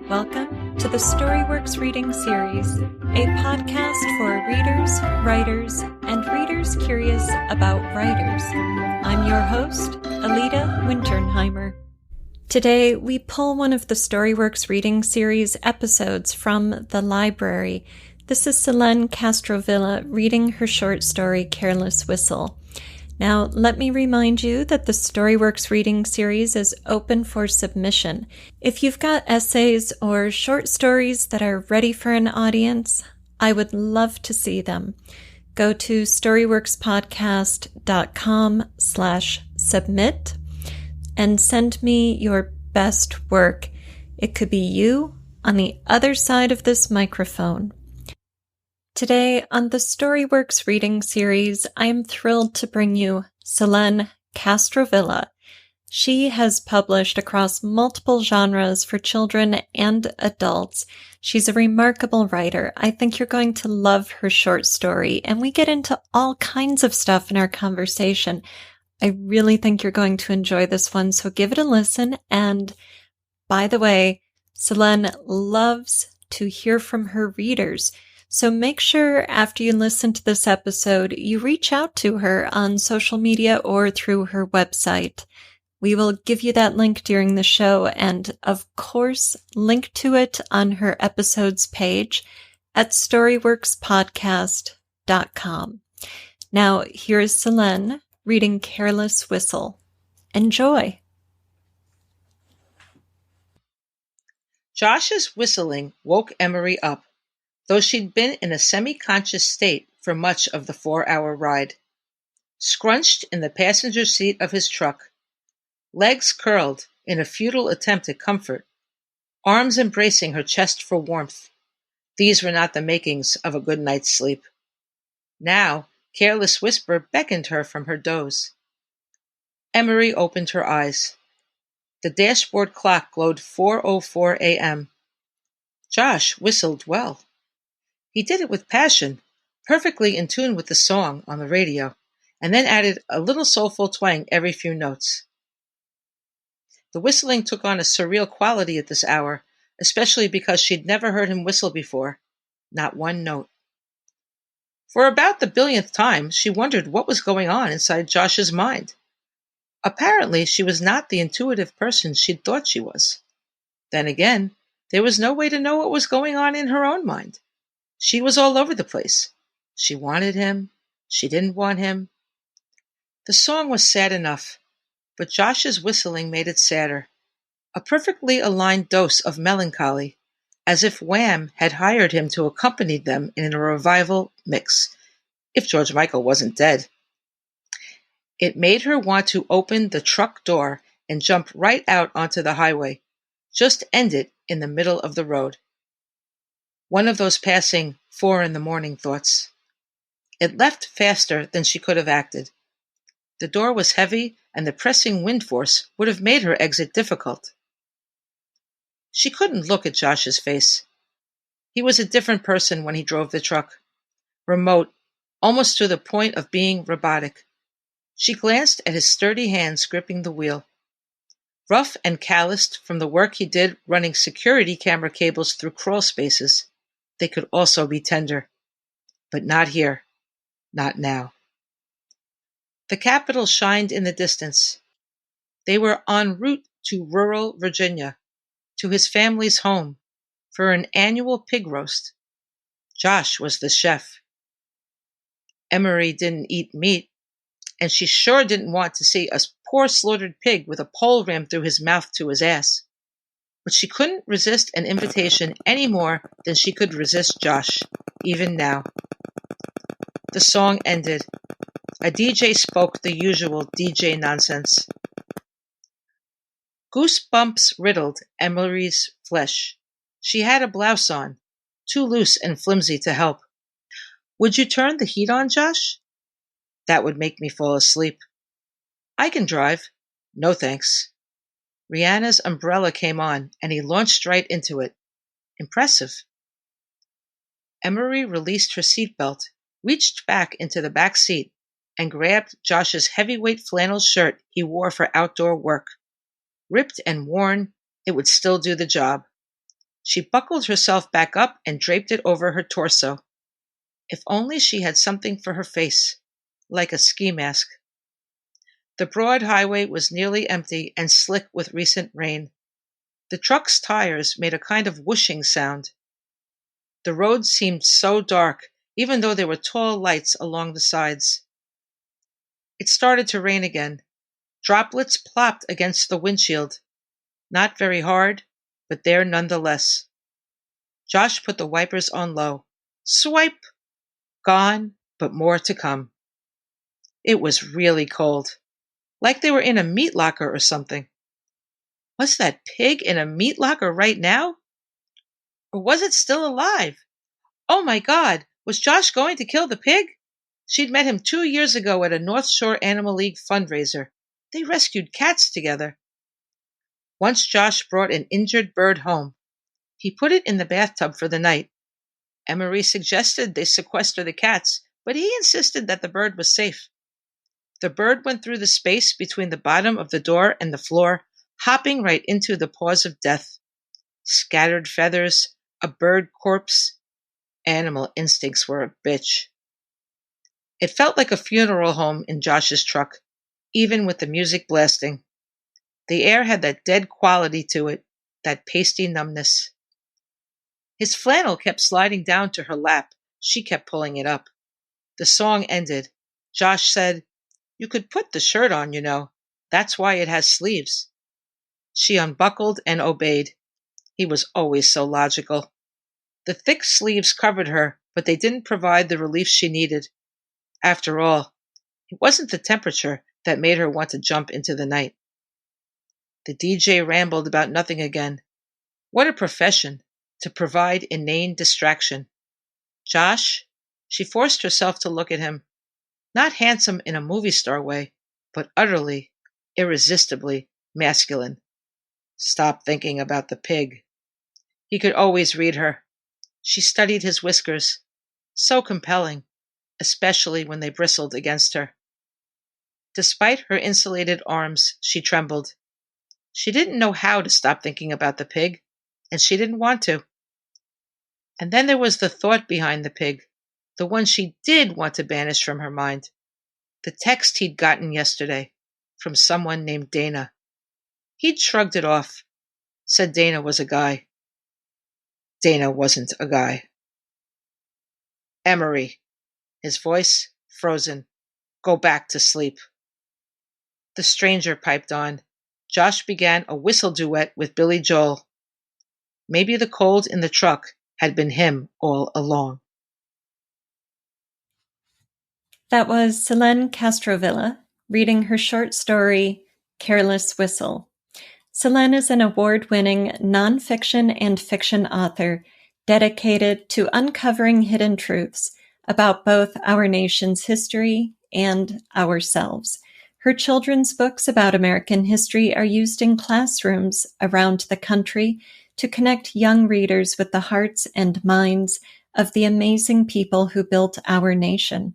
Welcome to the StoryWorks Reading Series, a podcast for readers, writers, and readers curious about writers. I'm your host, Alita Winternheimer. Today, we pull one of the StoryWorks Reading Series episodes from the library. This is Selene Castrovilla reading her short story, Careless Whistle. Now, let me remind you that the StoryWorks Reading Series is open for submission. If you've got essays or short stories that are ready for an audience, I would love to see them. Go to storyworkspodcast.com/submit and send me your best work. It could be you on the other side of this microphone. Today on the StoryWorks Reading Series, I am thrilled to bring you Selene Castrovilla. She has published across multiple genres for children and adults. She's a remarkable writer. I think you're going to love her short story, and we get into all kinds of stuff in our conversation. I really think you're going to enjoy this one, so give it a listen. And by the way, Selene loves to hear from her readers. So make sure after you listen to this episode, you reach out to her on social media or through her website. We will give you that link during the show and, of course, link to it on her episodes page at storyworkspodcast.com. Now, here is Selene reading Careless Whistle. Enjoy! Josh's whistling woke Emery up, though she'd been in a semi-conscious state for much of the 4-hour ride. Scrunched in the passenger seat of his truck, legs curled in a futile attempt at comfort, arms embracing her chest for warmth, these were not the makings of a good night's sleep. Now, Careless Whisper beckoned her from her doze. Emery opened her eyes. The dashboard clock glowed 4:04 a.m. Josh whistled well. He did it with passion, perfectly in tune with the song on the radio, and then added a little soulful twang every few notes. The whistling took on a surreal quality at this hour, especially because she'd never heard him whistle before, not one note. For about the billionth time, she wondered what was going on inside Josh's mind. Apparently, she was not the intuitive person she'd thought she was. Then again, there was no way to know what was going on in her own mind. She was all over the place. She wanted him. She didn't want him. The song was sad enough, but Josh's whistling made it sadder. A perfectly aligned dose of melancholy, as if Wham had hired him to accompany them in a revival mix, if George Michael wasn't dead. It made her want to open the truck door and jump right out onto the highway, just end it in the middle of the road. One of those passing 4 a.m. thoughts. It left faster than she could have acted. The door was heavy, and the pressing wind force would have made her exit difficult. She couldn't look at Josh's face. He was a different person when he drove the truck. Remote, almost to the point of being robotic. She glanced at his sturdy hands gripping the wheel. Rough and calloused from the work he did running security camera cables through crawl spaces, they could also be tender. But not here. Not now. The Capitol shined in the distance. They were en route to rural Virginia, to his family's home, for an annual pig roast. Josh was the chef. Emery didn't eat meat, and she sure didn't want to see a poor slaughtered pig with a pole rammed through his mouth to his ass. But she couldn't resist an invitation any more than she could resist Josh, even now. The song ended. A DJ spoke the usual DJ nonsense. Goosebumps riddled Emery's flesh. She had a blouse on, too loose and flimsy to help. Would you turn the heat on, Josh? That would make me fall asleep. I can drive. No thanks. Rihanna's umbrella came on, and he launched right into it. Impressive. Emery released her seatbelt, reached back into the back seat, and grabbed Josh's heavyweight flannel shirt he wore for outdoor work. Ripped and worn, it would still do the job. She buckled herself back up and draped it over her torso. If only she had something for her face, like a ski mask. The broad highway was nearly empty and slick with recent rain. The truck's tires made a kind of whooshing sound. The road seemed so dark, even though there were tall lights along the sides. It started to rain again. Droplets plopped against the windshield. Not very hard, but there nonetheless. Josh put the wipers on low. Swipe! Gone, but more to come. It was really cold. Like they were in a meat locker or something. Was that pig in a meat locker right now? Or was it still alive? Oh my God, was Josh going to kill the pig? She'd met him 2 years ago at a North Shore Animal League fundraiser. They rescued cats together. Once Josh brought an injured bird home. He put it in the bathtub for the night. Emery suggested they sequester the cats, but he insisted that the bird was safe. The bird went through the space between the bottom of the door and the floor, hopping right into the paws of death. Scattered feathers, a bird corpse. Animal instincts were a bitch. It felt like a funeral home in Josh's truck, even with the music blasting. The air had that dead quality to it, that pasty numbness. His flannel kept sliding down to her lap. She kept pulling it up. The song ended. Josh said, "You could put the shirt on, you know. That's why it has sleeves." She unbuckled and obeyed. He was always so logical. The thick sleeves covered her, but they didn't provide the relief she needed. After all, it wasn't the temperature that made her want to jump into the night. The DJ rambled about nothing again. What a profession, to provide inane distraction. Josh? She forced herself to look at him. Not handsome in a movie star way, but utterly, irresistibly masculine. Stop thinking about the pig. He could always read her. She studied his whiskers. So compelling, especially when they bristled against her. Despite her insulated arms, she trembled. She didn't know how to stop thinking about the pig, and she didn't want to. And then there was the thought behind the pig, the one she did want to banish from her mind. The text he'd gotten yesterday from someone named Dana. He'd shrugged it off, said Dana was a guy. Dana wasn't a guy. Emery. His voice frozen. Go back to sleep. The stranger piped on. Josh began a whistle duet with Billy Joel. Maybe the cold in the truck had been him all along. That was Selene Castrovilla reading her short story, Careless Whistle. Selene is an award-winning nonfiction and fiction author dedicated to uncovering hidden truths about both our nation's history and ourselves. Her children's books about American history are used in classrooms around the country to connect young readers with the hearts and minds of the amazing people who built our nation.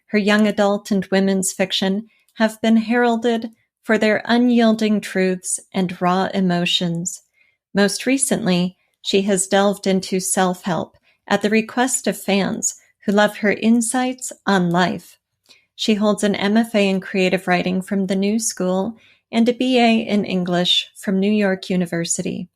Her young adult and women's fiction have been heralded for their unyielding truths and raw emotions. Most recently, she has delved into self-help at the request of fans who love her insights on life. She holds an MFA in creative writing from the New School and a BA in English from New York University.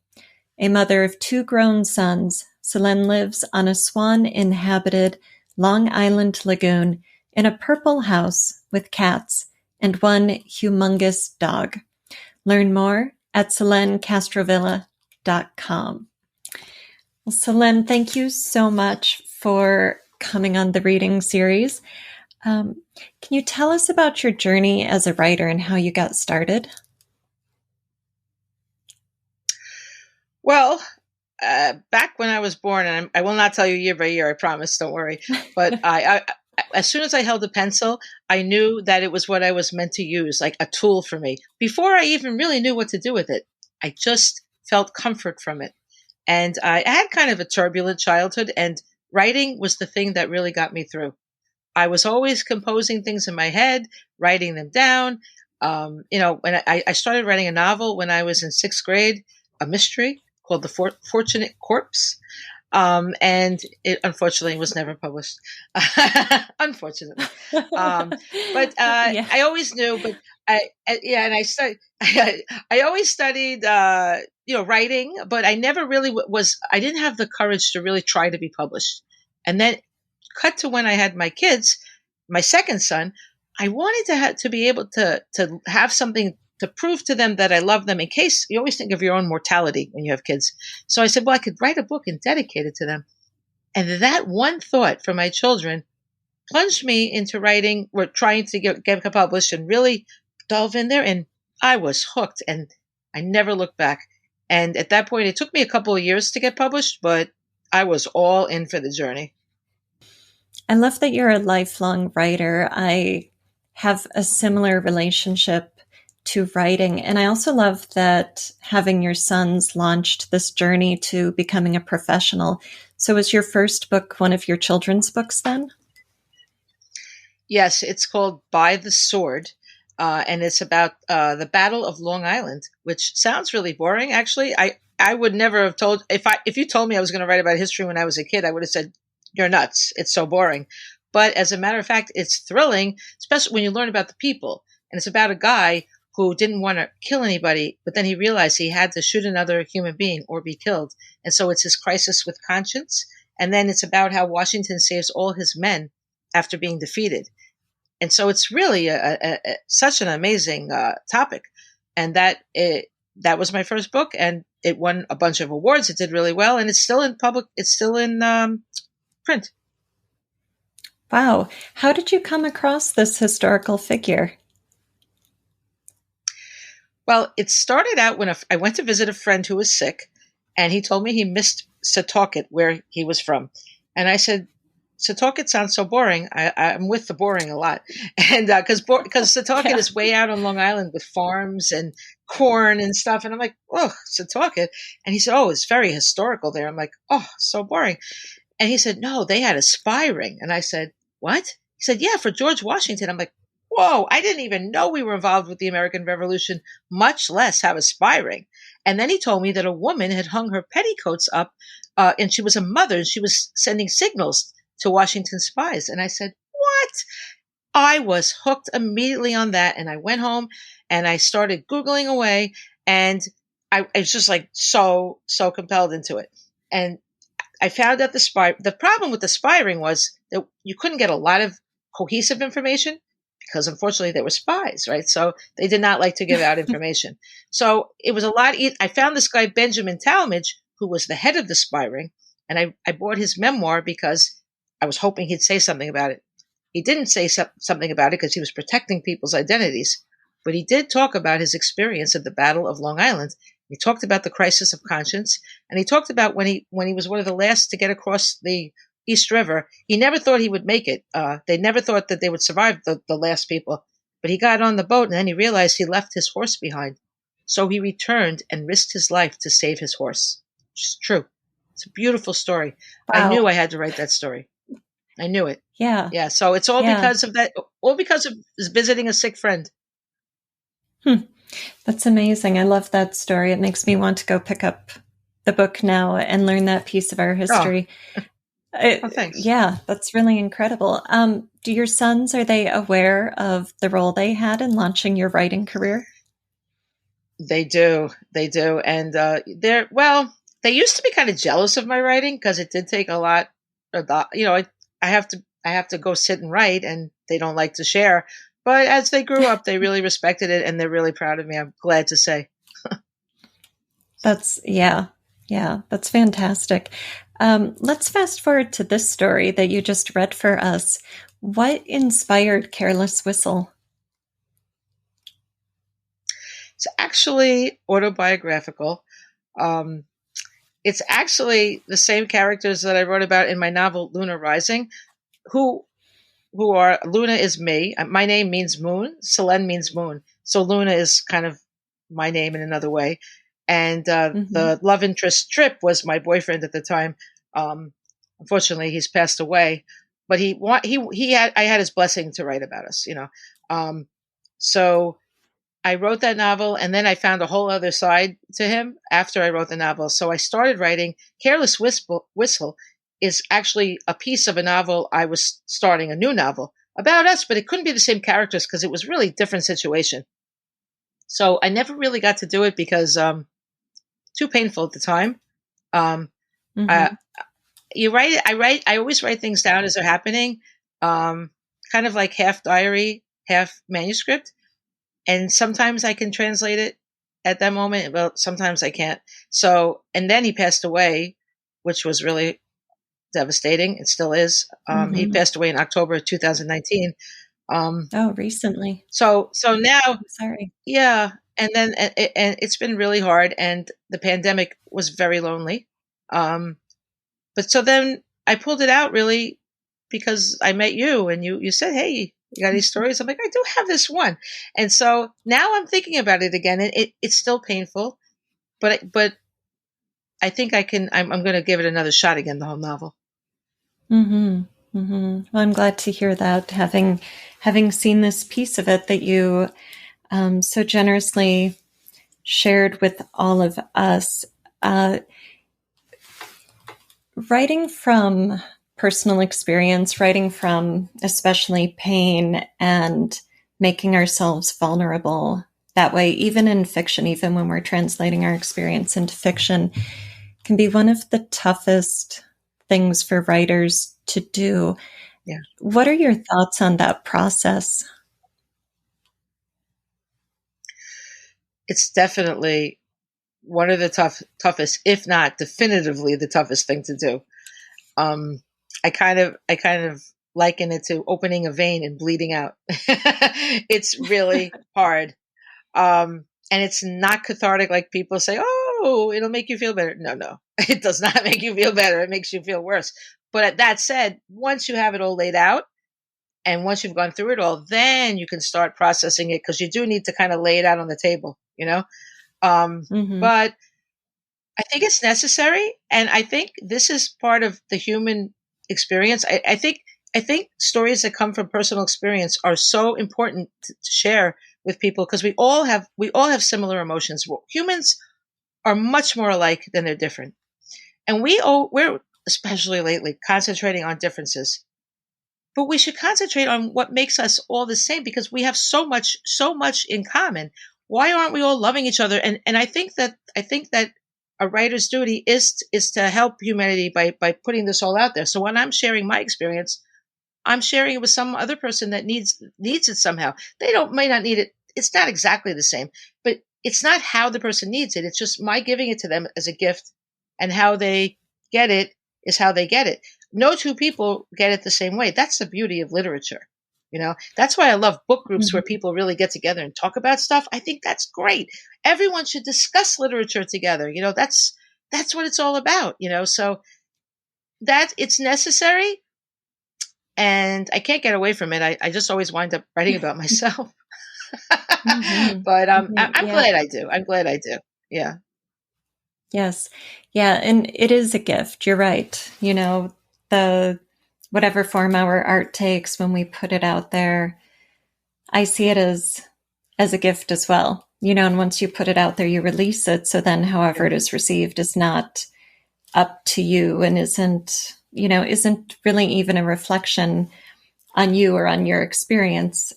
A mother of 2 grown sons, Selene lives on a swan-inhabited Long Island lagoon in a purple house with cats and 1 humongous dog. Learn more at selenecastrovilla.com. Well, Selene, thank you so much for coming on the reading series. Can you tell us about your journey as a writer and how you got started? Well, back when I was born, and I will not tell you year by year, I promise, don't worry. But I as soon as I held a pencil, I knew that it was what I was meant to use, like a tool for me. Before I even really knew what to do with it, I just felt comfort from it. And I had kind of a turbulent childhood, and writing was the thing that really got me through. I was always composing things in my head, writing them down. When I started writing a novel when I was in 6th grade, a mystery. called The Fortunate Corpse. And it unfortunately was never published. Unfortunately. But Yeah. I always knew, but yeah, and I studied, I always studied, writing, but I never really I didn't have the courage to really try to be published. And then cut to when I had my kids, my second son, I wanted to be able to have something to prove to them that I love them, in case you always think of your own mortality when you have kids. So I said, well, I could write a book and dedicate it to them. And that one thought for my children plunged me into writing or trying to get published and really delve in there. And I was hooked and I never looked back. And at that point, it took me a couple of years to get published, but I was all in for the journey. I love that you're a lifelong writer. I have a similar relationship to writing. And I also love that having your sons launched this journey to becoming a professional. So was your first book one of your children's books then? Yes, it's called By the Sword. And it's about the Battle of Long Island, which sounds really boring. Actually, I would never have told, if you told me I was going to write about history when I was a kid, I would have said, you're nuts. It's so boring. But as a matter of fact, it's thrilling, especially when you learn about the people. And it's about a guy who didn't want to kill anybody, but then he realized he had to shoot another human being or be killed. And so it's his crisis with conscience. And then it's about how Washington saves all his men after being defeated. And so it's really such an amazing topic. And that was my first book, and it won a bunch of awards. It did really well, and it's still in public. It's still in print. Wow. How did you come across this historical figure? Well, it started out when I went to visit a friend who was sick, and he told me he missed Setauket, where he was from. And I said, Setauket sounds so boring. I'm with the boring a lot. And because Setauket is way out on Long Island with farms and corn and stuff. And I'm like, oh, Setauket. And he said, oh, it's very historical there. I'm like, oh, so boring. And he said, no, they had a spy ring. And I said, what? He said, yeah, for George Washington. I'm like, whoa, I didn't even know we were involved with the American Revolution, much less have a spy ring. And then he told me that a woman had hung her petticoats up, and she was a mother, and she was sending signals to Washington spies. And I said, what? I was hooked immediately on that. And I went home and I started Googling away, and I was just like so compelled into it. And I found out the problem with the spy ring was that you couldn't get a lot of cohesive information, because unfortunately they were spies, right? So they did not like to give out information. So it was a lot. I found this guy, Benjamin Talmadge, who was the head of the spy ring. And I bought his memoir because I was hoping he'd say something about it. He didn't say something about it because he was protecting people's identities. But he did talk about his experience at the Battle of Long Island. He talked about the crisis of conscience. And he talked about when he was one of the last to get across the East River. He never thought he would make it. They never thought that they would survive, the last people. But he got on the boat, and then he realized he left his horse behind. So he returned and risked his life to save his horse. Which is true. It's a beautiful story. Wow. I knew I had to write that story. I knew it. Yeah. Yeah. So it's all because of that, all because of visiting a sick friend. That's amazing. I love that story. It makes me want to go pick up the book now and learn that piece of our history. Thanks. Yeah, that's really incredible. Do your sons, are they aware of the role they had in launching your writing career? They do. And they used to be kind of jealous of my writing because it did take a lot. I have to go sit and write, and they don't like to share. But as they grew up, they really respected it, and they're really proud of me, I'm glad to say. That's fantastic. Let's fast forward to this story that you just read for us. What inspired Careless Whistle? It's actually autobiographical. It's actually the same characters that I wrote about in my novel Luna Rising, who are, Luna is me. My name means moon. Selene means moon. So Luna is kind of my name in another way. And the love interest Trip was my boyfriend at the time. Unfortunately, he's passed away. But I had his blessing to write about us, So I wrote that novel, and then I found a whole other side to him after I wrote the novel. So I started writing. Careless Whistle is actually a piece of a novel. I was starting a new novel about us, but it couldn't be the same characters because it was really a different situation. So I never really got to do it because too painful at the time. Um, Mm-hmm. you write it. I always write things down as they're happening, kind of like half diary, half manuscript. And sometimes I can translate it at that moment, but sometimes I can't. So, and then he passed away, which was really devastating. It still is. He Mm-hmm. passed away in October of 2019. Oh, recently. So now, I'm sorry. yeah, and then and it's been really hard, and the pandemic was very lonely. Um, but so then I pulled it out really because I met you, and you said, "Hey, you got any stories?" I'm like, "I do have this one," and so now I'm thinking about it again, and it's still painful, but I think I can. I'm going to give it another shot again. The whole novel. Mm-hmm. Mm-hmm. Well, I'm glad to hear that, having seen this piece of it that you so generously shared with all of us. Uh, Writing from personal experience, writing from especially pain, and making ourselves vulnerable that way, even in fiction, even when we're translating our experience into fiction, can be one of the toughest things for writers to do. Yeah, What are your thoughts on that process? it's definitely one of the toughest, if not definitively the toughest thing to do. Um, I kind of liken it to opening a vein and bleeding out. It's really hard. And it's not cathartic like people say, oh, it'll make you feel better. No, no, it does not make you feel better. It makes you feel worse. But that said, once you have it all laid out and once you've gone through it all, then you can start processing it because you do need to kind of lay it out on the table, you know? Um, Mm-hmm. but I think it's necessary, and I think this is part of the human experience. I think stories that come from personal experience are so important to share with people because we all have similar emotions. Humans are much more alike than they're different, and we're especially lately concentrating on differences. But we should concentrate on what makes us all the same because we have so much in common. Why aren't we all loving each other? And I think that a writer's duty is to help humanity by putting this all out there. So when I'm sharing my experience, I'm sharing it with some other person that needs it somehow. They don't may not need it. It's not exactly the same, but it's not how the person needs it. It's just my giving it to them as a gift, and how they get it is how they get it. No two people get it the same way. That's the beauty of literature. That's why I love book groups where Mm-hmm. people really get together and talk about stuff. I think that's great. Everyone should discuss literature together. That's what it's all about. So that it's necessary, and I can't get away from it. I just always wind up writing about myself. Mm-hmm. But Mm-hmm. I'm Yeah. glad I do. I'm glad I do. Yeah. Yes. Yeah. And it is a gift. You're right. The whatever form our art takes when we put it out there, I see it as a gift as well. And once you put it out there, you release it. So then however it is received is not up to you and isn't really even a reflection on you or on your experience.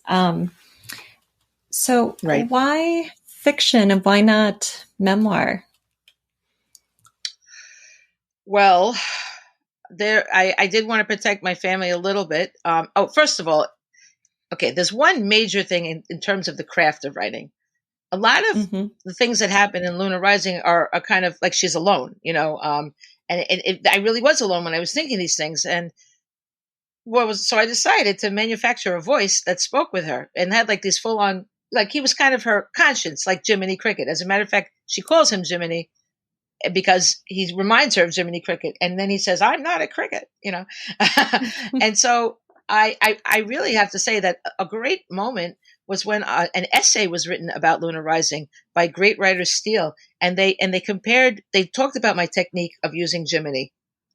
So Right. why fiction and why not memoir? Well, I did want to protect my family a little bit. First of all, okay, there's one major thing in terms of the craft of writing. A lot of Mm-hmm. the things that happen in Lunar Rising are kind of like she's alone, and I really was alone when I was thinking these things. And so I decided to manufacture a voice that spoke with her and had like these full on, like he was kind of her conscience, like Jiminy Cricket. As a matter of fact, she calls him Jiminy because he reminds her of Jiminy Cricket. And then he says, I'm not a cricket. And so I really have to say that a great moment was when an essay was written about Lunar Rising by great writer Steele. And they talked about my technique of using Jiminy,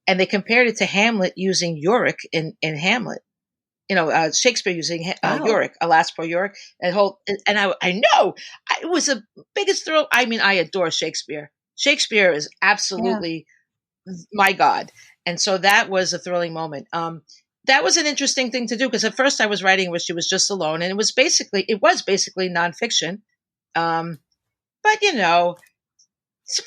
and they compared it to Hamlet using Yorick in Hamlet. Shakespeare using Wow. Yorick, alas poor Yorick, I know it was the biggest thrill. I mean, I adore Shakespeare. Shakespeare is Yeah. absolutely my God. And so that was a thrilling moment. That was an interesting thing to do because at first I was writing where she was just alone, and it was basically nonfiction. Um, but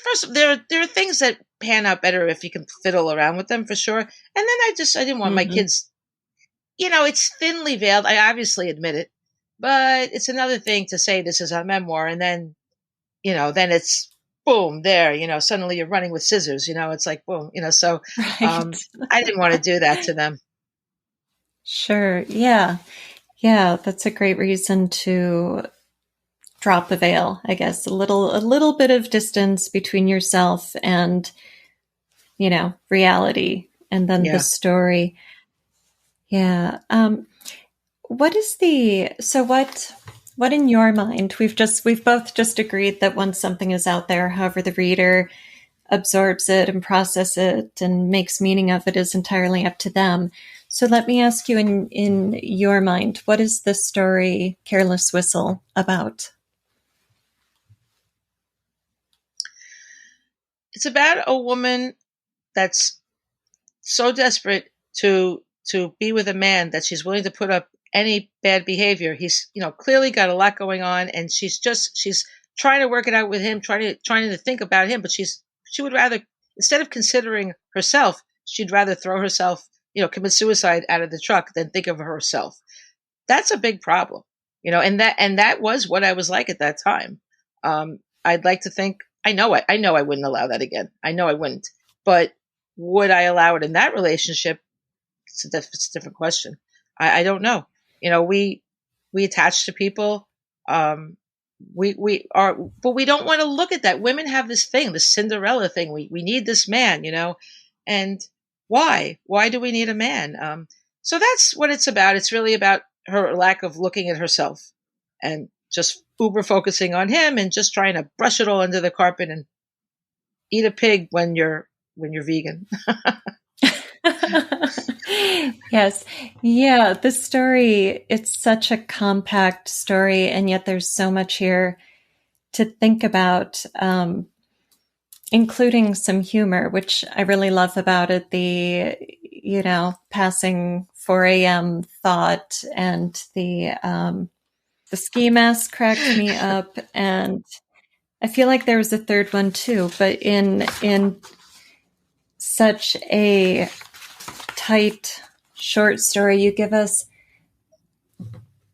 first there are things that pan out better if you can fiddle around with them for sure. And then I didn't want my Hmm. kids. It's thinly veiled. I obviously admit it, but it's another thing to say this is a memoir, and then it's boom there. Suddenly you're running with scissors. It's like boom. So Right. I didn't want to do that to them. Sure. Yeah. Yeah. That's a great reason to drop the veil, I guess. A little bit of distance between yourself and, reality and then the Yeah. story. Yeah. What in your mind? We've both just agreed that once something is out there, however the reader absorbs it and processes it and makes meaning of it is entirely up to them. So let me ask you in your mind, what is the story Careless Whistle about? It's about a woman that's so desperate to be with a man that she's willing to put up any bad behavior. He's clearly got a lot going on, and she's trying to work it out with him, trying to think about him, but she would rather, instead of considering herself, she'd rather throw herself, commit suicide out of the truck than think of herself. That's a big problem, and that was what I was like at that time. I'd like to think I know I wouldn't allow that again. I know I wouldn't, but would I allow it in that relationship? It's a different question. I don't know. We attach to people. We are, but we don't want to look at that. Women have this thing, this Cinderella thing. We need this man, and why? Why do we need a man? So that's what it's about. It's really about her lack of looking at herself and just uber focusing on him and just trying to brush it all under the carpet and eat a pig when you're vegan. Yes. Yeah. The story, it's such a compact story, and yet there's so much here to think about, including some humor, which I really love about it. Passing 4 a.m. thought and the ski mask cracked me up. And I feel like there was a third one too, but in such a tight, short story, you give us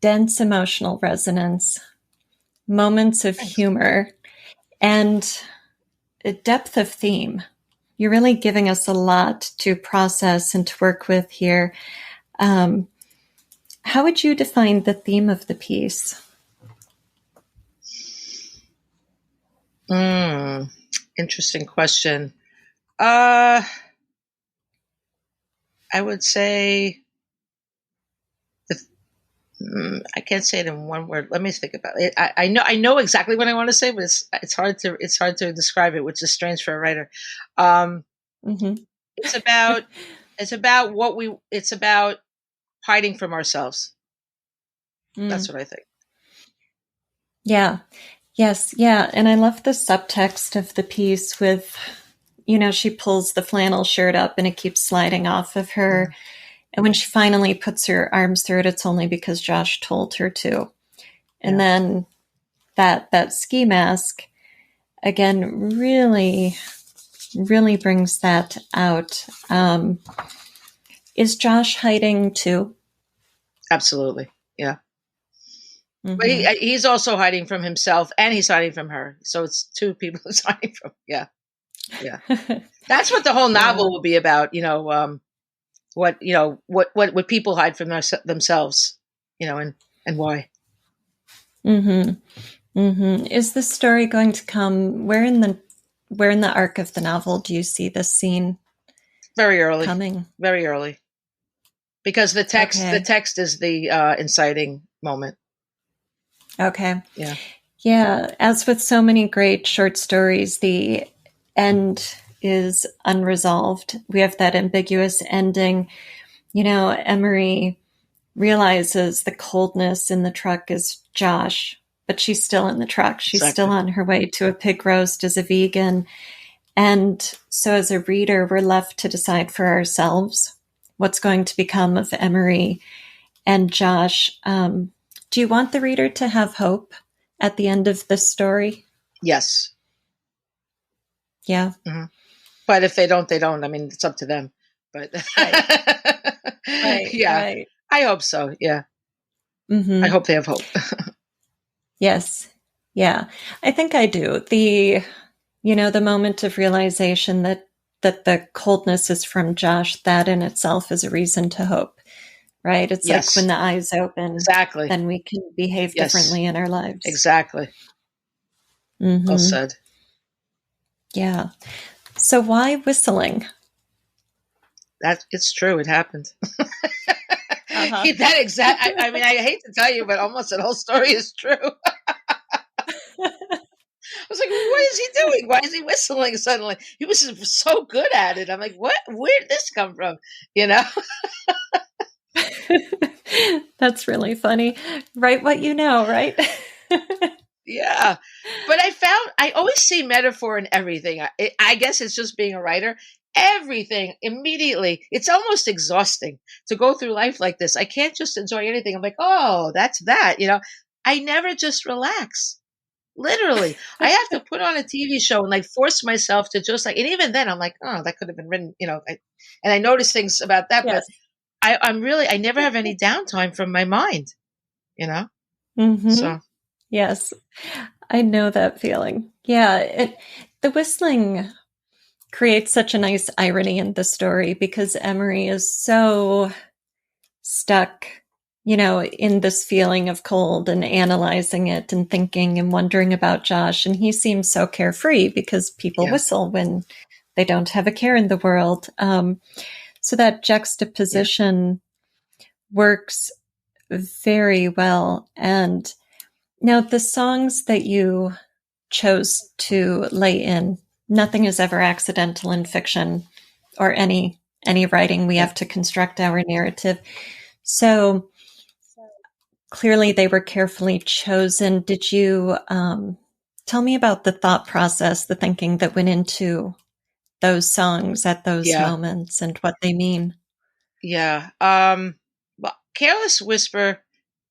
dense emotional resonance, moments of Thanks. humor, and a depth of theme. You're really giving us a lot to process and to work with here. How would you define the theme of the piece? Interesting question. I would say I can't say it in one word. Let me think about it. I know exactly what I want to say, but it's hard to describe it, which is strange for a writer. Um, Mm-hmm. it's about hiding from ourselves. That's Mm. what I think. Yeah. Yes. Yeah. And I love the subtext of the piece with, she pulls the flannel shirt up and it keeps sliding off of her. And when she finally puts her arms through it, it's only because Josh told her to. And Yeah. then that ski mask, again, really, really brings that out. Is Josh hiding too? Absolutely. Yeah. But Mm-hmm. he's also hiding from himself, and he's hiding from her. So it's two people he's hiding from. Yeah. Yeah. That's what the whole Yeah. novel will be about. What people hide from themselves, and why. Mm-hmm. Mm-hmm. Is the story going to come? Where in the arc of the novel do you see this scene Very early, coming? very early, because the Okay. text is the inciting moment. Okay. Yeah. Yeah. As with so many great short stories, the end is unresolved. We have that ambiguous ending. Emery realizes the coldness in the truck is Josh, but she's still in the truck. She's Exactly. still on her way to a pig roast as a vegan. And so as a reader, we're left to decide for ourselves what's going to become of Emery and Josh. Do you want the reader to have hope at the end of this story? Yes. Yeah. Mm-hmm. But if they don't, they don't. I mean, it's up to them. But Right. yeah, Right. I hope so. Yeah. Mm-hmm. I hope they have hope. Yes. Yeah. I think I do. The moment of realization that the coldness is from Josh, that in itself is a reason to hope, right? It's like Yes. when the eyes open, Exactly. then we can behave Yes. differently in our lives. Exactly. Mm-hmm. Well said. Yeah. So why whistling? That it's true. It happened. Uh-huh. That exact. I mean, I hate to tell you, but almost the whole story is true. I was like, what is he doing? Why is he whistling suddenly? He was so good at it. I'm like, what? Where did this come from? You know? That's really funny. Write what you know, right? Yeah. But I always see metaphor in everything. I guess it's just being a writer. Everything immediately. It's almost exhausting to go through life like this. I can't just enjoy anything. I'm like, oh, that's that. I never just relax. Literally, I have to put on a TV show and like force myself to just like, and even then I'm like, oh, that could have been written, and I notice things about that, but Yes. I never have any downtime from my mind, you know? Mm-hmm. So Yes. I know that feeling. Yeah. The whistling creates such a nice irony in the story because Emery is so stuck, in this feeling of cold and analyzing it and thinking and wondering about Josh. And he seems so carefree because people yeah, whistle when they don't have a care in the world. So that juxtaposition works very well. And now the songs that you chose to lay in, nothing is ever accidental in fiction or any writing. We yeah, have to construct our narrative. So clearly they were carefully chosen. Did you tell me about the thought process, the thinking that went into those songs at those yeah, moments and what they mean? yeah. Well, Careless Whisper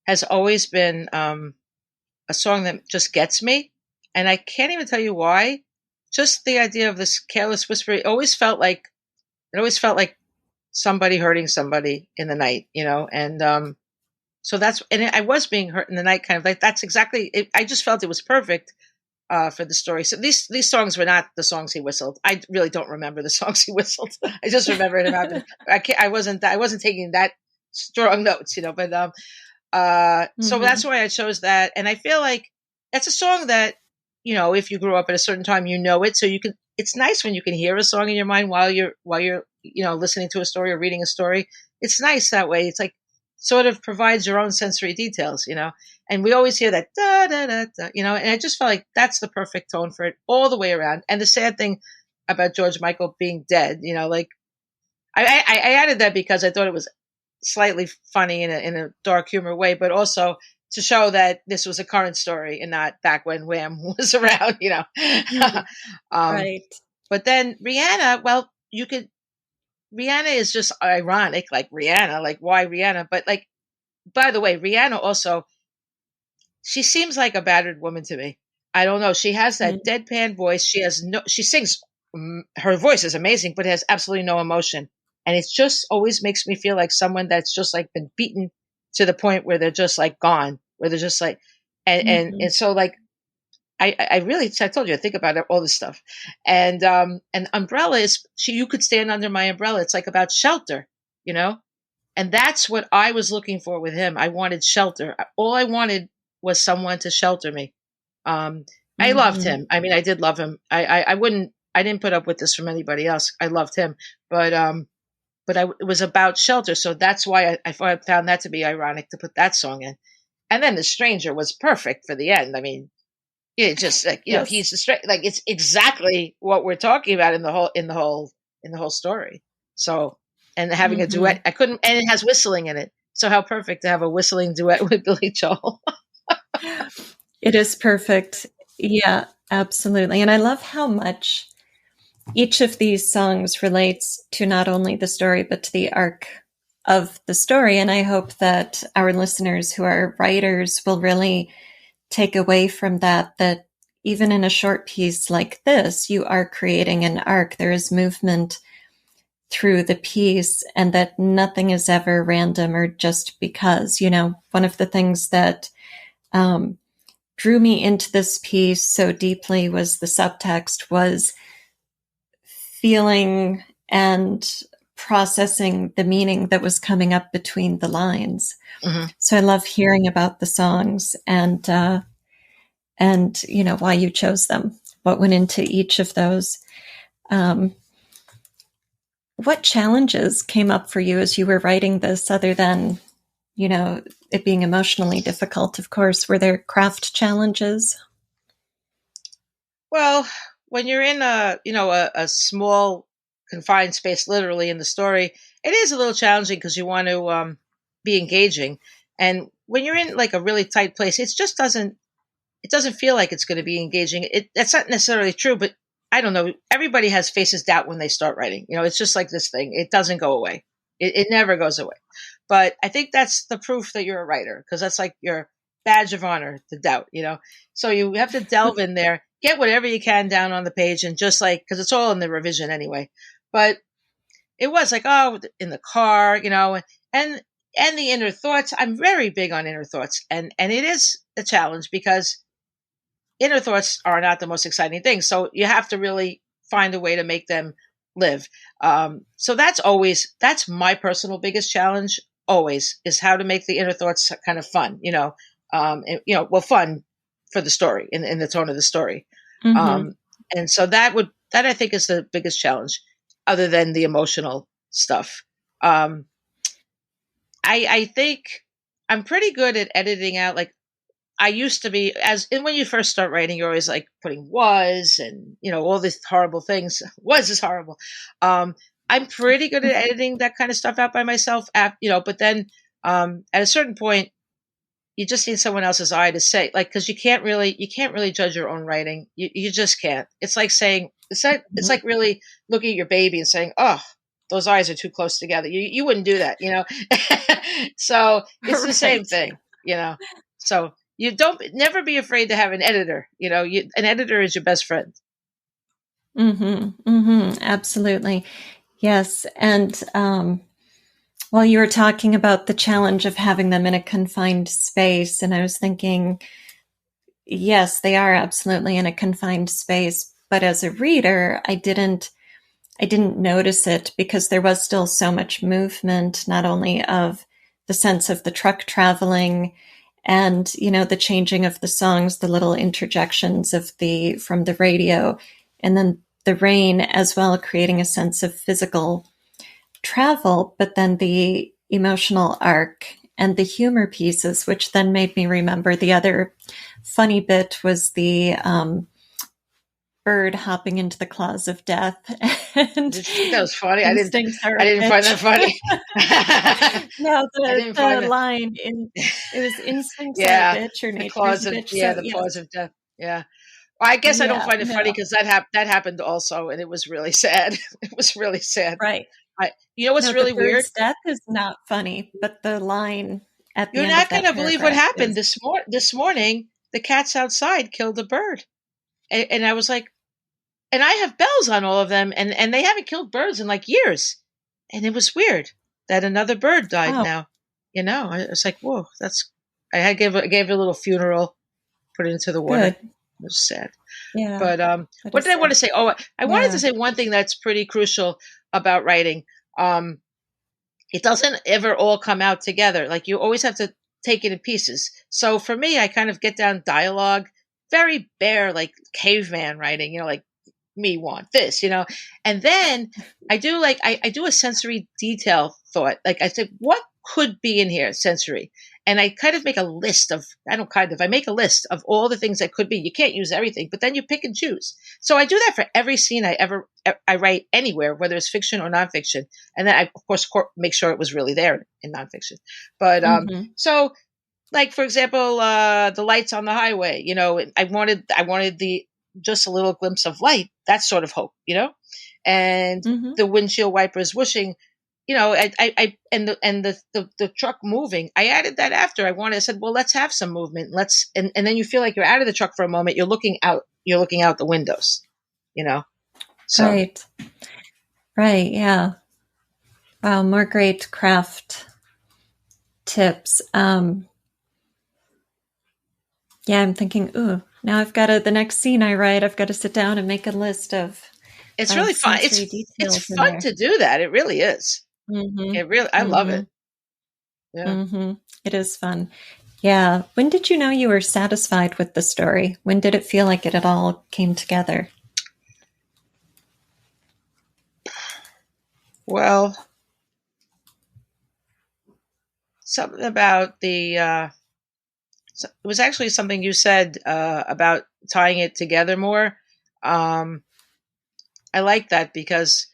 has always been a song that just gets me, and I can't even tell you why. Just the idea of this Careless Whisper, it always felt like somebody hurting somebody in the night, and so I was being hurt in the night, kind of like that's exactly it. I just felt it was perfect for the story. So these songs were not the songs he whistled. I really don't remember the songs he whistled. I just remember it happening. I wasn't taking that strong notes, but so Mm-hmm. that's why I chose that, and I feel like that's a song that if you grew up at a certain time, it, so you can. It's nice when you can hear a song in your mind while you're listening to a story or reading a story. It's nice that way. It's like sort of provides your own sensory details, and we always hear that da da da da, and I just felt like that's the perfect tone for it all the way around. And the sad thing about George Michael being dead, like I added that because I thought it was slightly funny in a dark humor way, but also to show that this was a current story and not back when Wham was around, um, Right. but then Rihanna, well, Rihanna is just ironic, like Rihanna, like why Rihanna? But like, by the way, Rihanna also, she seems like a battered woman to me. I don't know. She has that Mm-hmm. deadpan voice. She sings, her voice is amazing, but it has absolutely no emotion. And it just always makes me feel like someone that's just like been beaten to the point where they're just like gone, where they're just like, and so like, I told you, I think about it, all this stuff. And umbrella you could stand under my umbrella. It's like about shelter, you know? And that's what I was looking for with him. I wanted shelter. All I wanted was someone to shelter me. Um, I loved Mm-hmm. him. I mean, I did love him. I didn't put up with this from anybody else. I loved him, but it was about shelter. So that's why I found that to be ironic to put that song in. And then the stranger was perfect for the end. I mean, it's just like, Yes. he's the straight, like it's exactly what we're talking about in the whole story. So, and having a Mm-hmm. duet, I couldn't, and it has whistling in it. So how perfect to have a whistling duet with Billy Joel. It is perfect. Yeah, absolutely. And I love how much each of these songs relates to not only the story, but to the arc of the story. And I hope that our listeners who are writers will really take away from that, that even in a short piece like this, you are creating an arc. There is movement through the piece, and that nothing is ever random or just because. One of the things that drew me into this piece so deeply was the subtext, was feeling and processing the meaning that was coming up between the lines. Mm-hmm. So I love hearing about the songs and why you chose them, what went into each of those. What challenges came up for you as you were writing this, other than, it being emotionally difficult, of course? Were there craft challenges? Well, when you're in a small confined space, literally in the story, it is a little challenging because you want to be engaging. And when you're in like a really tight place, it doesn't feel like it's going to be engaging. That's not necessarily true, but I don't know. Everybody faces doubt when they start writing. It's just like this thing. It doesn't go away. It never goes away. But I think that's the proof that you're a writer, because that's like your badge of honor, the doubt, So you have to delve in there, get whatever you can down on the page, and just like, because it's all in the revision anyway. But it was like, in the car, and the inner thoughts. I'm very big on inner thoughts, and it is a challenge because inner thoughts are not the most exciting thing. So you have to really find a way to make them live. So that's my personal biggest challenge always, is how to make the inner thoughts kind of fun, fun for the story, in the tone of the story. Mm-hmm. And so that I think is the biggest challenge, other than the emotional stuff. I think I'm pretty good at editing out, like, I used to be, and when you first start writing, you're always like putting was and, all these horrible things. Was is horrible. I'm pretty good at editing that kind of stuff out by myself, but then at a certain point, you just need someone else's eye to say, like, because you can't really judge your own writing. You just can't. It's like saying, it's like really looking at your baby and saying, oh, those eyes are too close together. You wouldn't do that, So it's the same thing, So you never be afraid to have an editor. An editor is your best friend. Mm-hmm. Mm-hmm. Absolutely. Yes. And while you were talking about the challenge of having them in a confined space, and I was thinking, yes, they are absolutely in a confined space. But as a reader, I didn't notice it, because there was still so much movement, not only of the sense of the truck traveling and, the changing of the songs, the little interjections from the radio, and then the rain as well, creating a sense of physical travel, but then the emotional arc and the humor pieces, which then made me remember the other funny bit was the bird hopping into the claws of death. And did you think that was funny? I didn't find that funny. No, the line it was instincts are a bitch, or nature's a bitch. The claws of death. Yeah. Well, I guess I don't find it funny because that happened also, and it was really sad. It was really sad. Right. What's really weird? Death is not funny, but the line at the You're end not going to believe what happened this morning. The cats outside killed a bird, and I was like, and I have bells on all of them, and they haven't killed birds in like years, and it was weird that another bird died now. I was like, whoa, I gave it a little funeral, put it into the water. Good. It was sad. Yeah. But what did I want to say? Oh, I wanted to say one thing that's pretty crucial about writing. It doesn't ever all come out together. Like, you always have to take it in pieces. So for me, I kind of get down dialogue, very bare, like caveman writing, like me want this, and then I do I do a sensory detail thought. Like, I said, what could be in here sensory? And I kind of make a list of, I make a list of all the things that could be. You can't use everything, but then you pick and choose. So I do that for every scene I write anywhere, whether it's fiction or nonfiction. And then I, of course, make sure it was really there in nonfiction. But, so like, for example, the lights on the highway, I wanted just a little glimpse of light, that sort of hope, and the windshield wipers whooshing, I and the truck moving. I added that after I said, well, let's have some movement. And then you feel like you're out of the truck for a moment. You're looking out the windows, So. Right. Yeah. Wow. More great craft tips. Yeah, I'm thinking, ooh, now I've got the next scene I write, I've got to sit down and make a list of. It's really fun. It's fun to do that. It really is. I love it. Yeah. It is fun. Yeah. When did you know you were satisfied with the story? When did it feel like it all came together? Well, something about it was actually something you said about tying it together more. I like that because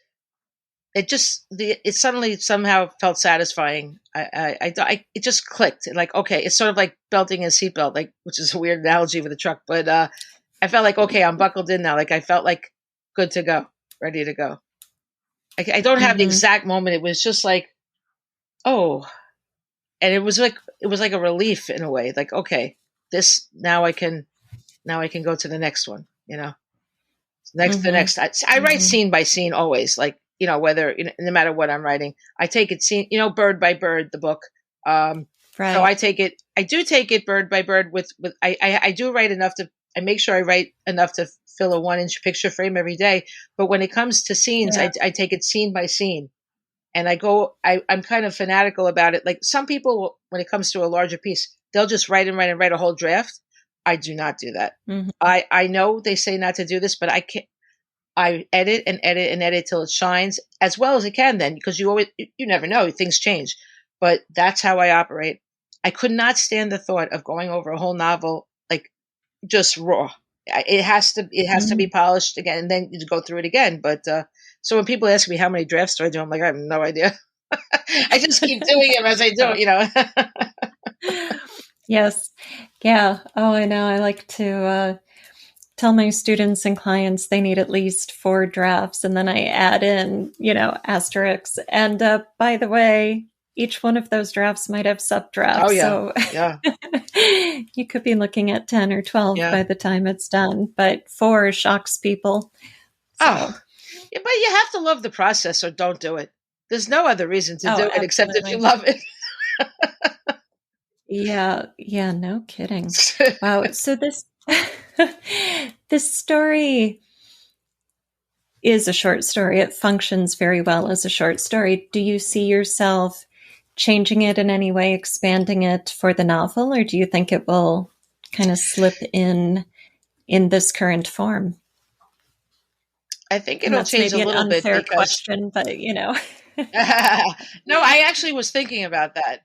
it suddenly somehow felt satisfying. It just clicked. Like, okay, it's sort of like belting a seatbelt, like, which is a weird analogy for the truck, but I felt like, okay, I'm buckled in now. Like, I felt like good to go, ready to go. I don't have the exact moment. It was just like, oh, and it was like a relief in a way. Like, okay, now I can go to the next one. The next. I write scene by scene always. Like, whether no matter what I'm writing, I take it scene. Bird by bird, the book. Right. So I do take it bird by bird. I do write enough to. I make sure I write enough to fill a 1-inch picture frame every day. But when it comes to scenes, I take it scene by scene. And I'm kind of fanatical about it. Like some people, when it comes to a larger piece, they'll just write a whole draft. I do not do that. I know they say not to do this, but I can't. I edit and edit and edit till it shines as well as it can then, because you never know, things change. But that's how I operate. I could not stand the thought of going over a whole novel, like just raw. It has to be polished again, and then you go through it again. But so when people ask me how many drafts do I do, I'm like, I have no idea. I just keep doing them as I do it, Yes. Yeah. Oh, I know. I like to tell my students and clients they need at least 4 drafts, and then I add in, asterisks. And by the way, each one of those drafts might have subdrafts. Oh, yeah. So yeah. You could be looking at 10 or 12 by the time it's done, but 4 shocks people. So. Oh, yeah, but you have to love the process or don't do it. There's no other reason to do it except if you love it. Yeah, no kidding. Wow. So this story is a short story. It functions very well as a short story. Do you see yourself changing it in any way, expanding it for the novel, or do you think it will kind of slip in this current form? I think it'll change a little bit. Unfair question, but No, I actually was thinking about that.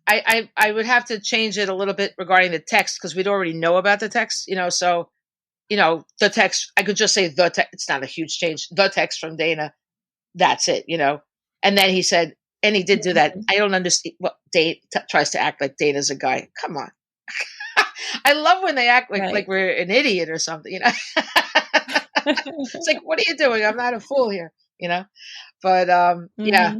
I would have to change it a little bit regarding the text because we'd already know about the text, so, the text, I could just say the text. It's not a huge change. The text from Dana. That's it, And then he said, and he did do that. I don't understand what Dana tries to act like Dana's a guy. Come on. I love when they act like we're an idiot or something, It's like, what are you doing? I'm not a fool here, But yeah,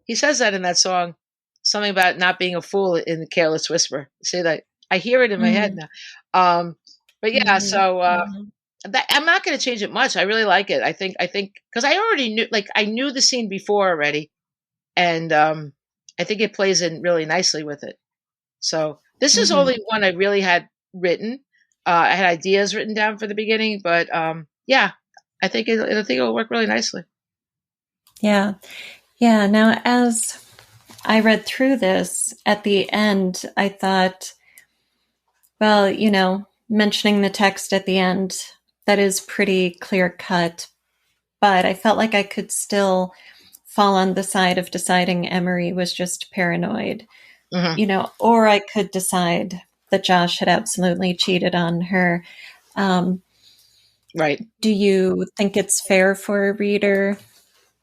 he says that in that song, something about not being a fool in the Careless Whisper. See that? I hear it in my head now. But yeah, so I'm not going to change it much. I really like it. I think because I already knew, I knew the scene before already, and I think it plays in really nicely with it. So this is only one I really had written. I had ideas written down for the beginning, but yeah, I think it'll work really nicely. Yeah. Now, as I read through this at the end, I thought, well, mentioning the text at the end, that is pretty clear cut, but I felt like I could still fall on the side of deciding Emery was just paranoid. Hmm. or I could decide that Josh had absolutely cheated on her. Right. Do you think it's fair for a reader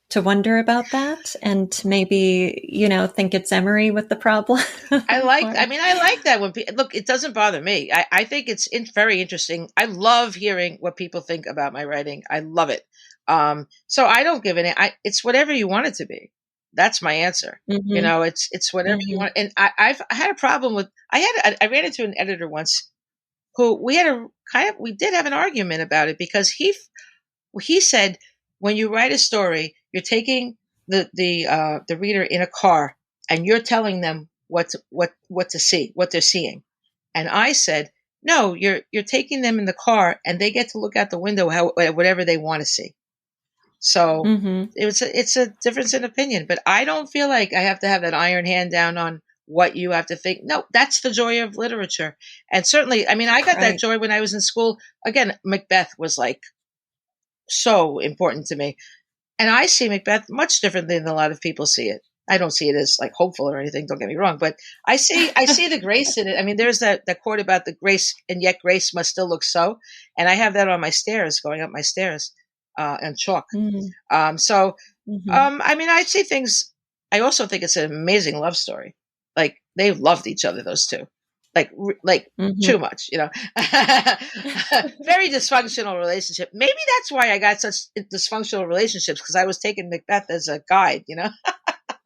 to wonder about that and to maybe, think it's Emery with the problem? Or, I like that when people, look, it doesn't bother me. I think it's very interesting. I love hearing what people think about my writing. I love it. So I don't give it's whatever you want it to be. That's my answer. mhm, It's whatever you mhm, want. And I had a problem with, I ran into an editor once who we did have an argument about it because he said, when you write a story, you're taking the reader in a car and you're telling them what to see, what they're seeing. And I said, no, you're taking them in the car and they get to look out the window whatever they want to see. So mhm. it's a difference in opinion, but I don't feel like I have to have that iron hand down on what you have to think. No, that's the joy of literature. And certainly, I mean, I got that Right. joy when I was in school. Again, Macbeth was like so important to me. And I see Macbeth much differently than a lot of people see it. I don't see it as like hopeful or anything, don't get me wrong, but I see the grace in it. I mean, there's that quote about the grace, and yet grace must still look so. And I have that on my stairs, going up my stairs, and chalk. Mhm, So mhm, I mean, I see things. I also think it's an amazing love story. Like they loved each other, those two, like mhm. too much, Very dysfunctional relationship. Maybe that's why I got such dysfunctional relationships because I was taking Macbeth as a guide. Oh,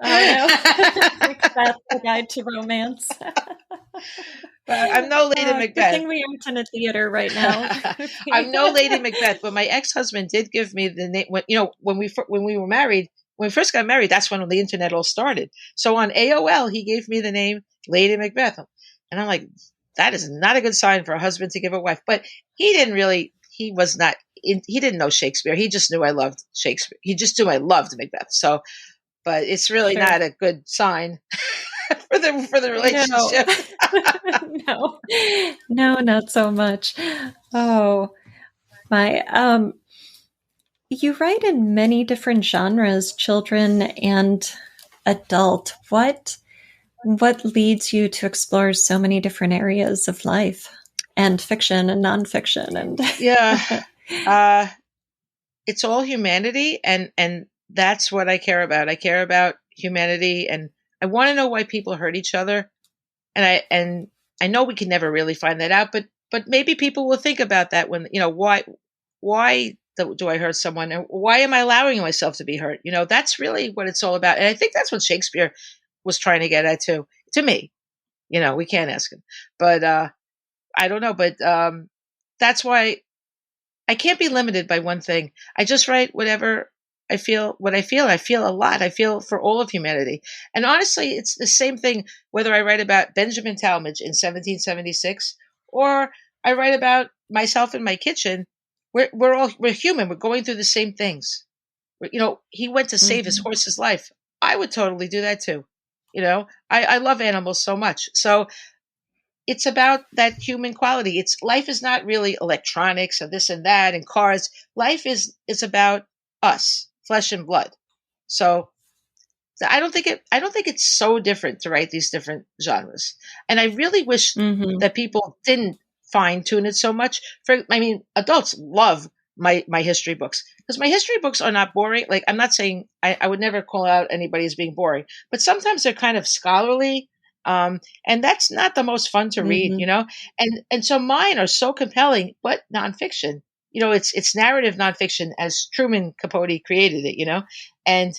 no. Macbeth, the guide to romance. But I'm no Lady Good Macbeth. thing we aren't in a theater right now. I'm no Lady Macbeth, but my ex-husband did give me the name when we were married. When we first got married, that's when the internet all started. So on AOL, he gave me the name Lady Macbeth, and I'm like, that is not a good sign for a husband to give a wife. But he didn't really. He was not. He didn't know Shakespeare. He just knew I loved Shakespeare. He just knew I loved Macbeth. So, but it's really Sure. not a good sign for the No. relationship. No. No, not so much. Oh, my. You write in many different genres, children and adult. What leads you to explore so many different areas of life and fiction and nonfiction Yeah. and Uh, it's all humanity, and that's what I care about. I care about humanity, and I want to know why people hurt each other. And I know we can never really find that out, but maybe people will think about that when why do I hurt someone, or why am I allowing myself to be hurt? That's really what it's all about, and I think that's what Shakespeare was trying to get at too. To me, we can't ask him, but I don't know, but that's why I can't be limited by one thing. I just write whatever I feel, what I feel. I feel a lot. I feel for all of humanity. And honestly, it's the same thing whether I write about Benjamin Talmage in 1776 or I write about myself in my kitchen. We're human. We're going through the same things. He went to save his Mhm. horse's life. I would totally do that too. I love animals so much. So it's about that human quality. It's life is not really electronics and this and that and cars. Life is about us, flesh and blood. So I don't think it's so different to write these different genres. And I really wish Mhm. that people didn't fine tune it so much. I mean, adults love my history books because my history books are not boring. Like I'm not saying I would never call out anybody as being boring, but sometimes they're kind of scholarly. And that's not the most fun to read, Mhm. and so mine are so compelling, but nonfiction. It's narrative nonfiction as Truman Capote created it, and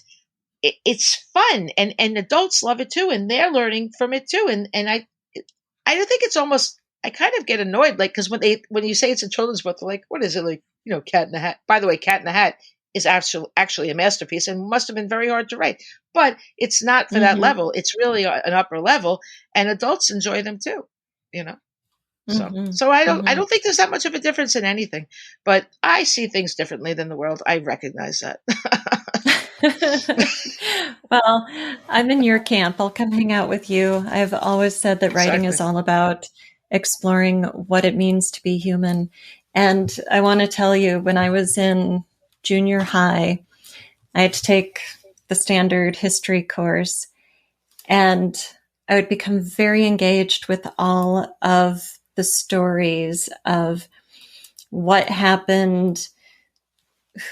it's fun, and adults love it too, and they're learning from it too. And I don't think it's almost. I kind of get annoyed, like because when you say it's a children's book, they're like, "What is it like?" Cat in the Hat. By the way, Cat in the Hat is actually a masterpiece and must have been very hard to write, but it's not for that Mhm. level. It's really an upper level, and adults enjoy them too. You know. So, Mhm. so I Mhm. don't think there's that much of a difference in anything, but I see things differently than the world. I recognize that. Well, I'm in your camp. I'll come hang out with you. I've always said that writing Exactly. is all about exploring what it means to be human. And I want to tell you, when I was in junior high, I had to take the standard history course. And I would become very engaged with all of the stories of what happened,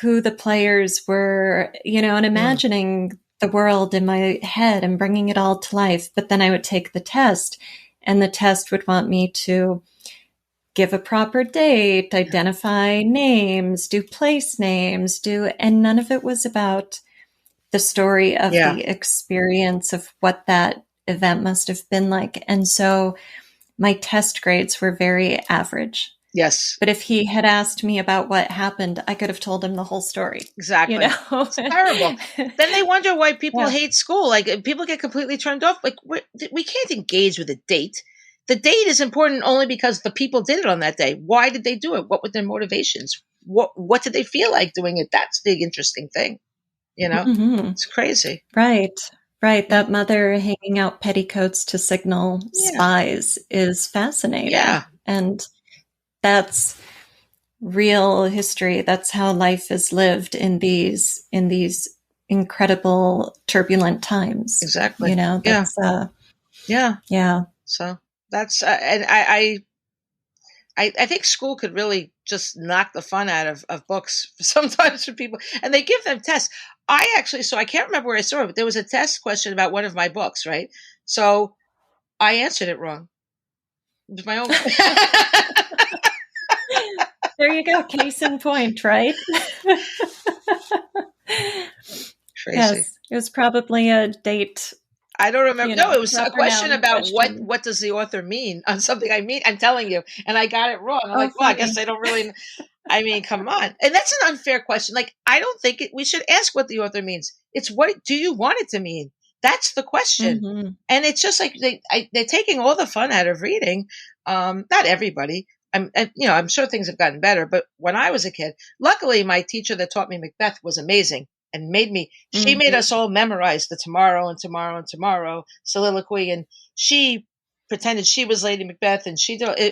who the players were, and imagining the world in my head and bringing it all to life. But then I would take the test, and the test would want me to give a proper date, identify names, do place names, and none of it was about the story of the experience of what that event must have been like. And so my test grades were very average. Yes. But if he had asked me about what happened, I could have told him the whole story. Exactly. It's terrible. Then they wonder why people hate school. Like, people get completely turned off. Like, we can't engage with a date. The date is important only because the people did it on that day. Why did they do it? What were their motivations? What did they feel like doing it? That's the interesting thing. It's crazy. Right. That mother hanging out petticoats to signal spies is fascinating. Yeah. And that's real history. That's how life is lived in these incredible turbulent times. Exactly. That's, yeah. So that's, and I think school could really just knock the fun out of books sometimes for people, and they give them tests. So I can't remember where I saw it, but there was a test question about one of my books, right? So I answered it wrong. It was my own. There you go. Case in point, right? Crazy. Yes, it was probably a date. I don't remember. No, it was a question about what does the author mean on something I'm telling you, and I got it wrong. I'm like, well, I guess I don't really. I mean, come on. And that's an unfair question. Like, I don't think we should ask what the author means. It's what do you want it to mean? That's the question. Mm-hmm. And it's just like they're taking all the fun out of reading. Not everybody. I'm sure things have gotten better, but when I was a kid, luckily my teacher that taught me Macbeth was amazing and she made us all memorize the tomorrow and tomorrow and tomorrow soliloquy. And she pretended she was Lady Macbeth, and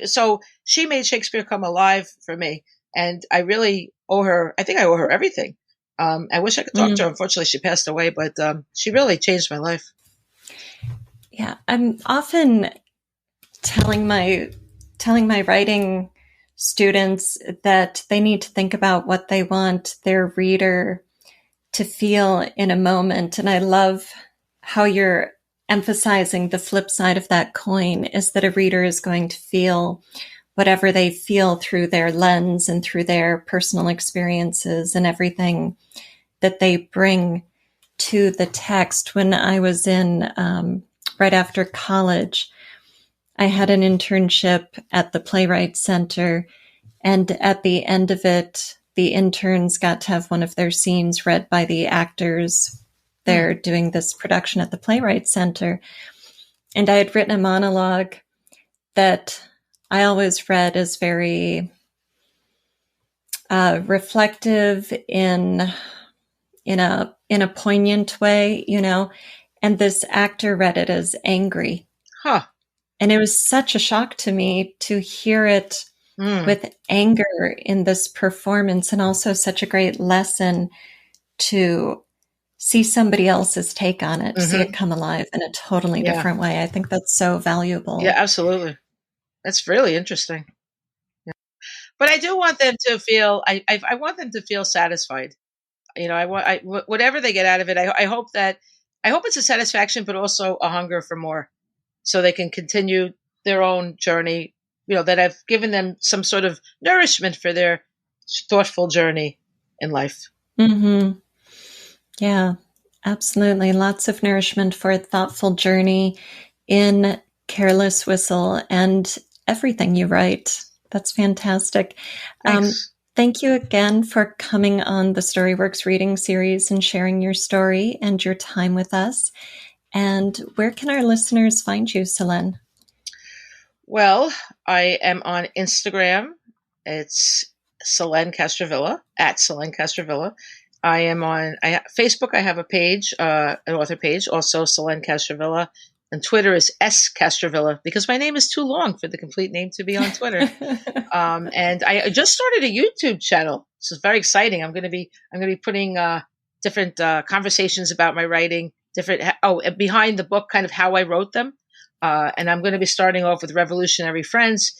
so she made Shakespeare come alive for me. And I really owe her, I think I owe her everything. I wish I could talk to her. Unfortunately, she passed away, but she really changed my life. Yeah. I'm often telling my writing students that they need to think about what they want their reader to feel in a moment. And I love how you're emphasizing the flip side of that coin is that a reader is going to feel whatever they feel through their lens and through their personal experiences and everything that they bring to the text. When I was in right after college, I had an internship at the Playwright Center, and at the end of it, the interns got to have one of their scenes read by the actors. They're doing this production at the Playwright Center. And I had written a monologue that I always read as very reflective in a poignant way, and this actor read it as angry. Huh. And it was such a shock to me to hear it with anger in this performance, and also such a great lesson to see somebody else's take on it, see it come alive in a totally different way. I think that's so valuable. Yeah, absolutely. That's really interesting. Yeah. But I do want them to feel, I want them to feel satisfied. Whatever they get out of it, I hope it's a satisfaction, but also a hunger for more, so they can continue their own journey, that I've given them some sort of nourishment for their thoughtful journey in life. Mm-hmm. Yeah, absolutely. Lots of nourishment for a thoughtful journey in Careless Whistle and everything you write. That's fantastic. Thank you again for coming on the StoryWorks reading series and sharing your story and your time with us. And where can our listeners find you, Selene? Well, I am on Instagram. It's Selene Castrovilla, at Selene Castrovilla. I am on Facebook. I have a page, an author page, also Selene Castrovilla. And Twitter is S Castrovilla, because my name is too long for the complete name to be on Twitter. And I just started a YouTube channel. This is very exciting. I'm going to be putting different conversations about my writing, behind the book, kind of how I wrote them. And I'm going to be starting off with Revolutionary Friends,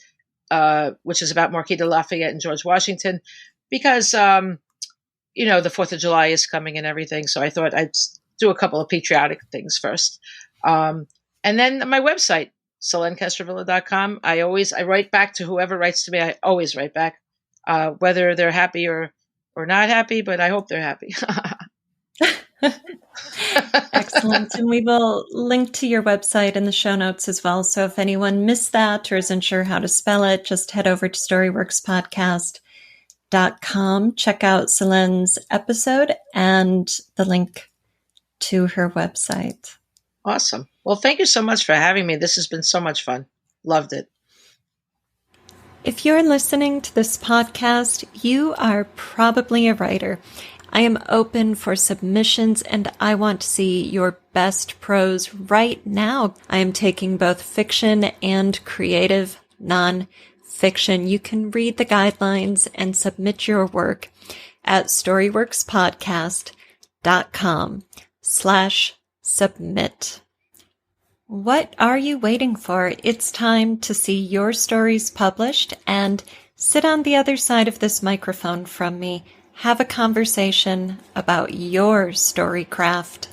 which is about Marquis de Lafayette and George Washington, because, the 4th of July is coming and everything. So I thought I'd do a couple of patriotic things first. And then my website, SeleneCastrovilla.com. I write back to whoever writes to me. I always write back, whether they're happy or not happy, but I hope they're happy. Excellent. And we will link to your website in the show notes as well. So if anyone missed that or isn't sure how to spell it, just head over to StoryWorksPodcast.com, check out Selene's episode and the link to her website. Awesome. Well, thank you so much for having me. This has been so much fun. Loved it. If you're listening to this podcast, you are probably a writer. I am open for submissions and I want to see your best prose right now. I am taking both fiction and creative nonfiction. You can read the guidelines and submit your work at StoryWorksPodcast.com/submit. What are you waiting for? It's time to see your stories published and sit on the other side of this microphone from me. Have a conversation about your storycraft.